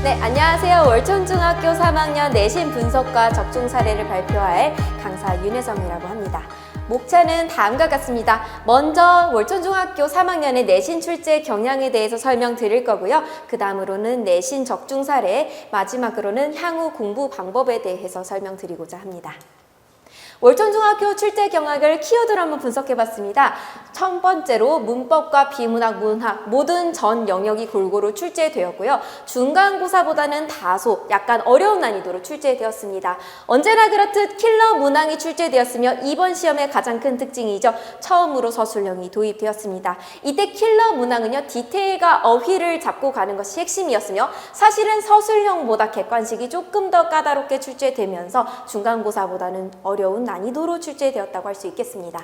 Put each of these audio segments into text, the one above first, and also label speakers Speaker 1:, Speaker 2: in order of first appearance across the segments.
Speaker 1: 네, 안녕하세요. 월천중학교 3학년 내신 분석과 적중 사례를 발표할 강사 윤혜정이라고 합니다. 목차는 다음과 같습니다. 먼저 월천중학교 3학년의 내신 출제 경향에 대해서 설명드릴 거고요. 그 다음으로는 내신 적중 사례, 마지막으로는 향후 공부 방법에 대해서 설명드리고자 합니다. 월천중학교 출제 경향을 키워드로 한번 분석해봤습니다. 첫 번째로 문법과 비문학, 문학 모든 전 영역이 골고루 출제되었고요. 중간고사보다는 다소 약간 어려운 난이도로 출제되었습니다. 언제나 그렇듯 킬러 문항이 출제되었으며 이번 시험의 가장 큰 특징이죠. 처음으로 서술형이 도입되었습니다. 이때 킬러 문항은요, 디테일과 어휘를 잡고 가는 것이 핵심이었으며 사실은 서술형보다 객관식이 조금 더 까다롭게 출제되면서 중간고사보다는 어려운 난이도로 출제되었다고 할 수 있겠습니다.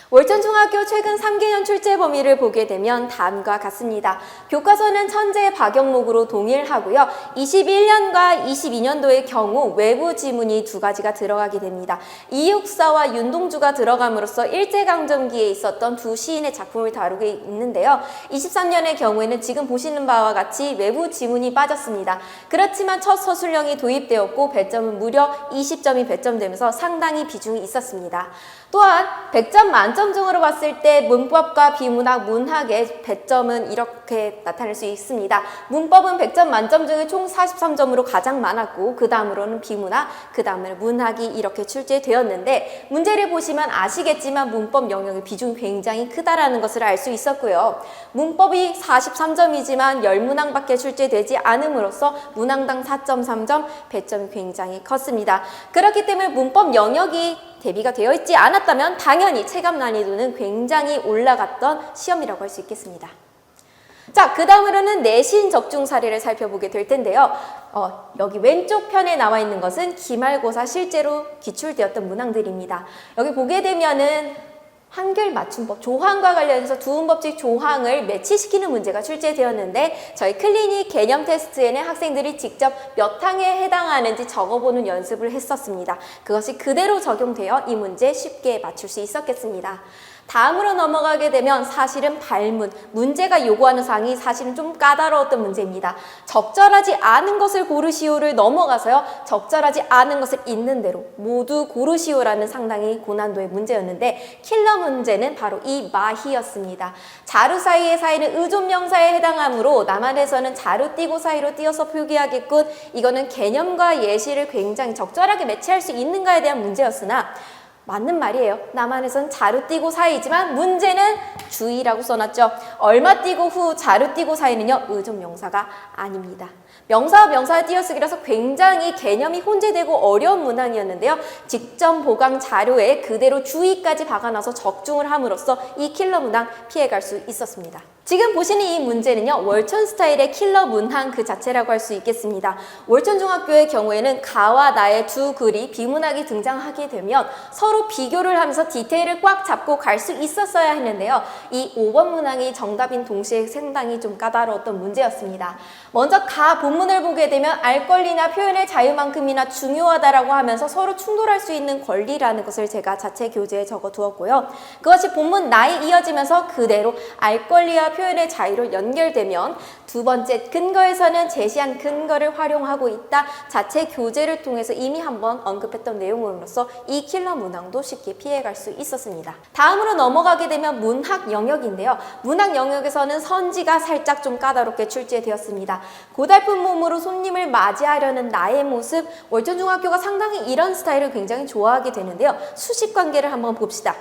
Speaker 1: 월천중학교 최근 3개년 출제 범위를 보게 되면 다음과 같습니다. 교과서는 천재 박영목으로 동일하고요. 21년과 22년도의 경우 외부 지문이 두 가지가 들어가게 됩니다. 이육사와 윤동주가 들어감으로써 일제강점기에 있었던 두 시인의 작품을 다루게 있는데요. 23년의 경우에는 지금 보시는 바와 같이 외부 지문이 빠졌습니다. 그렇지만 첫 서술형이 도입되었고 배점은 무려 20점이 배점되면서 상당히 비중이 있었습니다. 또한 100점 만점중으로 봤을 때 문법과 비문학, 문학의 배점은 이렇게 나타낼 수 있습니다. 문법은 100점 만점 중에 총 43점으로 가장 많았고 그 다음으로는 비문학, 그 다음으로 문학이 이렇게 출제되었는데 문제를 보시면 아시겠지만 문법 영역의 비중이 굉장히 크다라는 것을 알 수 있었고요. 문법이 43점이지만 10문항밖에 출제되지 않음으로써 문항당 4.3점, 배점이 굉장히 컸습니다. 그렇기 때문에 문법 영역이 대비가 되어 있지 않았다면 당연히 체감 난이도는 굉장히 올라갔던 시험이라고 할 수 있겠습니다. 자, 그 다음으로는 내신 적중 사례를 살펴보게 될 텐데요. 여기 왼쪽 편에 나와 있는 것은 기말고사 실제로 기출되었던 문항들입니다. 여기 보게 되면은 한글 맞춤법, 조항과 관련해서 두음법칙 조항을 매치시키는 문제가 출제되었는데 저희 클리닉 개념 테스트에는 학생들이 직접 몇 항에 해당하는지 적어보는 연습을 했었습니다. 그것이 그대로 적용되어 이 문제 쉽게 맞출 수 있었겠습니다. 다음으로 넘어가게 되면 사실은 발문, 문제가 요구하는 사항이 사실은 좀 까다로웠던 문제입니다. 적절하지 않은 것을 고르시오를 넘어가서요, 적절하지 않은 것을 있는 대로 모두 고르시오라는 상당히 고난도의 문제였는데 킬러 문제는 바로 이 마희였습니다. 자루 사이의 사이는 의존명사에 해당하므로 남한에서는 자루 띄고 사이로 띄어서 표기하겠군. 이거는 개념과 예시를 굉장히 적절하게 매치할 수 있는가에 대한 문제였으나 맞는 말이에요. 남한에서는 자루 띄고 사이지만 문제는 주의라고 써놨죠. 얼마 띄고 후 자루 띄고 사이는요, 의존명사가 아닙니다. 명사와 명사의 띄어쓰기라서 굉장히 개념이 혼재되고 어려운 문항이었는데요. 직전 보강 자료에 그대로 주의까지 박아놔서 적중을 함으로써 이 킬러 문항 피해갈 수 있었습니다. 지금 보시는 이 문제는요, 월천 스타일의 킬러 문항 그 자체라고 할 수 있겠습니다. 월천중학교의 경우에는 가와 나의 두 글이 비문학이 등장하게 되면 서로 비교를 하면서 디테일을 꽉 잡고 갈 수 있었어야 했는데요. 이 5번 문항이 정답인 동시에 상당히 좀 까다로웠던 문제였습니다. 먼저 가 본문을 보게 되면 알 권리나 표현의 자유만큼이나 중요하다라고 하면서 서로 충돌할 수 있는 권리라는 것을 제가 자체 교재에 적어 두었고요. 그것이 본문 나에 이어지면서 그대로 알 권리와 표현의 자유로 연결되면 두 번째 근거에서는 제시한 근거를 활용하고 있다. 자체 교재를 통해서 이미 한번 언급했던 내용으로서 이 킬러 문항도 쉽게 피해갈 수 있었습니다. 다음으로 넘어가게 되면 문학 영역인데요. 문학 영역에서는 선지가 살짝 좀 까다롭게 출제되었습니다. 고달픈 몸으로 손님을 맞이하려는 나의 모습, 월천중학교가 상당히 이런 스타일을 굉장히 좋아하게 되는데요. 수식 관계를 한번 봅시다.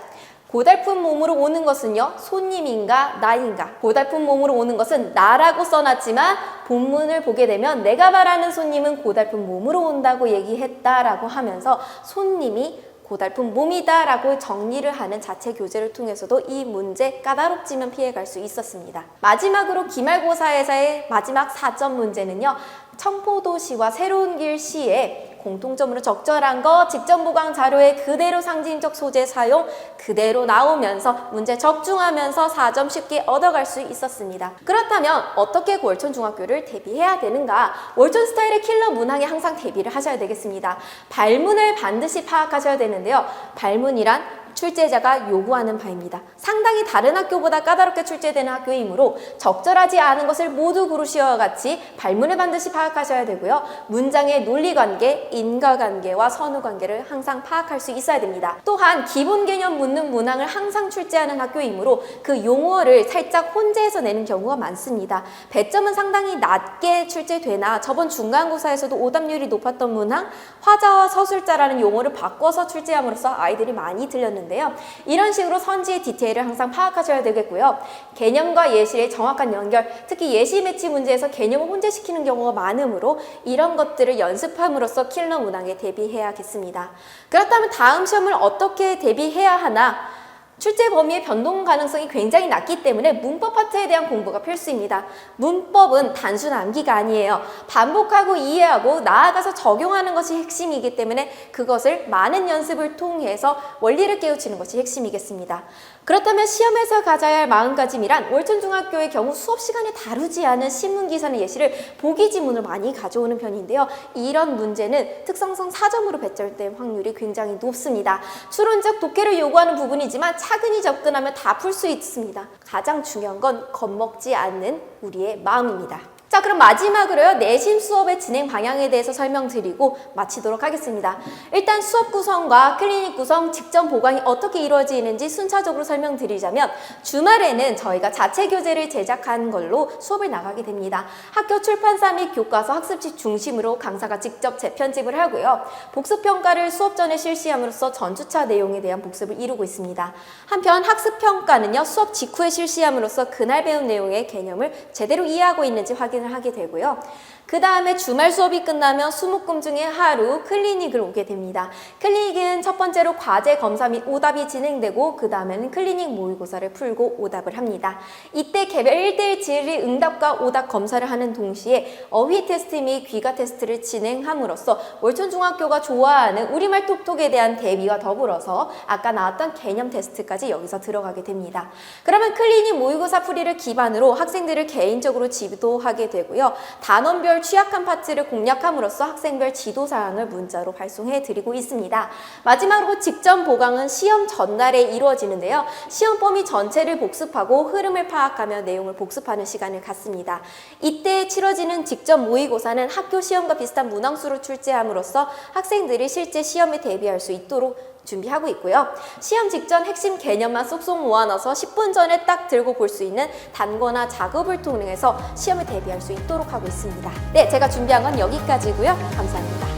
Speaker 1: 고달픈 몸으로 오는 것은요, 손님인가 나인가. 고달픈 몸으로 오는 것은 나라고 써놨지만 본문을 보게 되면 내가 말하는 손님은 고달픈 몸으로 온다고 얘기했다라고 하면서 손님이 고달픈 몸이다 라고 정리를 하는 자체 교재를 통해서도 이 문제 까다롭지만 피해갈 수 있었습니다. 마지막으로 기말고사에서의 마지막 4점 문제는요, 청포도시와 새로운길 시에 공통점으로 적절한 거, 직전 보강 자료에 그대로 상징적 소재 사용, 그대로 나오면서 문제 적중하면서 4점 쉽게 얻어갈 수 있었습니다. 그렇다면 어떻게 월천중학교를 대비해야 되는가? 월천 스타일의 킬러 문항에 항상 대비를 하셔야 되겠습니다. 발문을 반드시 파악하셔야 되는데요. 발문이란 출제자가 요구하는 바입니다. 상당히 다른 학교보다 까다롭게 출제되는 학교이므로 적절하지 않은 것을 모두 고르시와 같이 발문을 반드시 파악하셔야 되고요. 문장의 논리관계, 인과관계와 선후관계를 항상 파악할 수 있어야 됩니다. 또한 기본 개념 묻는 문항을 항상 출제하는 학교이므로 그 용어를 살짝 혼재해서 내는 경우가 많습니다. 배점은 상당히 낮게 출제되나 저번 중간고사에서도 오답률이 높았던 문항, 화자와 서술자라는 용어를 바꿔서 출제함으로써 아이들이 많이 틀렸는데요. 이런 식으로 선지의 디테일을 항상 파악하셔야 되겠고요. 개념과 예시의 정확한 연결, 특히 예시 매치 문제에서 개념을 혼재시키는 경우가 많으므로 이런 것들을 연습함으로써 킬러 문항에 대비해야겠습니다. 그렇다면 다음 시험을 어떻게 대비해야 하나? 출제 범위의 변동 가능성이 굉장히 낮기 때문에 문법 파트에 대한 공부가 필수입니다. 문법은 단순 암기가 아니에요. 반복하고 이해하고 나아가서 적용하는 것이 핵심이기 때문에 그것을 많은 연습을 통해서 원리를 깨우치는 것이 핵심이겠습니다. 그렇다면 시험에서 가져야 할 마음가짐이란 월천중학교의 경우 수업 시간에 다루지 않은 신문기사나 예시를 보기 지문을 많이 가져오는 편인데요. 이런 문제는 특성상 4점으로 배점될 확률이 굉장히 높습니다. 추론적 독해를 요구하는 부분이지만 차근히 접근하면 다 풀 수 있습니다. 가장 중요한 건 겁먹지 않는 우리의 마음입니다. 자, 그럼 마지막으로요, 내신 수업의 진행 방향에 대해서 설명드리고 마치도록 하겠습니다. 일단 수업 구성과 클리닉 구성, 직전 보강이 어떻게 이루어지는지 순차적으로 설명드리자면 주말에는 저희가 자체 교재를 제작한 걸로 수업을 나가게 됩니다. 학교 출판사 및 교과서 학습지 중심으로 강사가 직접 재편집을 하고요. 복습평가를 수업 전에 실시함으로써 전주차 내용에 대한 복습을 이루고 있습니다. 한편 학습평가는요, 수업 직후에 실시함으로써 그날 배운 내용의 개념을 제대로 이해하고 있는지 확인을 하게 되고요. 그 다음에 주말 수업이 끝나면 수목금 중에 하루 클리닉을 오게 됩니다. 클리닉은 첫 번째로 과제 검사 및 오답이 진행되고 그 다음에는 클리닉 모의고사를 풀고 오답을 합니다. 이때 개별 1대1 질의 응답과 오답 검사를 하는 동시에 어휘 테스트 및 귀가 테스트를 진행함으로써 월천중학교가 좋아하는 우리말 톡톡에 대한 대비와 더불어서 아까 나왔던 개념 테스트까지 여기서 들어가게 됩니다. 그러면 클리닉 모의고사 풀이를 기반으로 학생들을 개인적으로 지도하게 되고요. 단원별 취약한 파트를 공략함으로써 학생별 지도사항을 문자로 발송해 드리고 있습니다. 마지막으로 직전 보강은 시험 전날에 이루어지는데요. 시험 범위 전체를 복습하고 흐름을 파악하며 내용을 복습하는 시간을 갖습니다. 이때 치러지는 직전 모의고사는 학교 시험과 비슷한 문항수로 출제함으로써 학생들이 실제 시험에 대비할 수 있도록 준비하고 있고요. 시험 직전 핵심 개념만 쏙쏙 모아놔서 10분 전에 딱 들고 볼 수 있는 단거나 작업을 통해서 시험에 대비할 수 있도록 하고 있습니다. 네, 제가 준비한 건 여기까지고요. 감사합니다.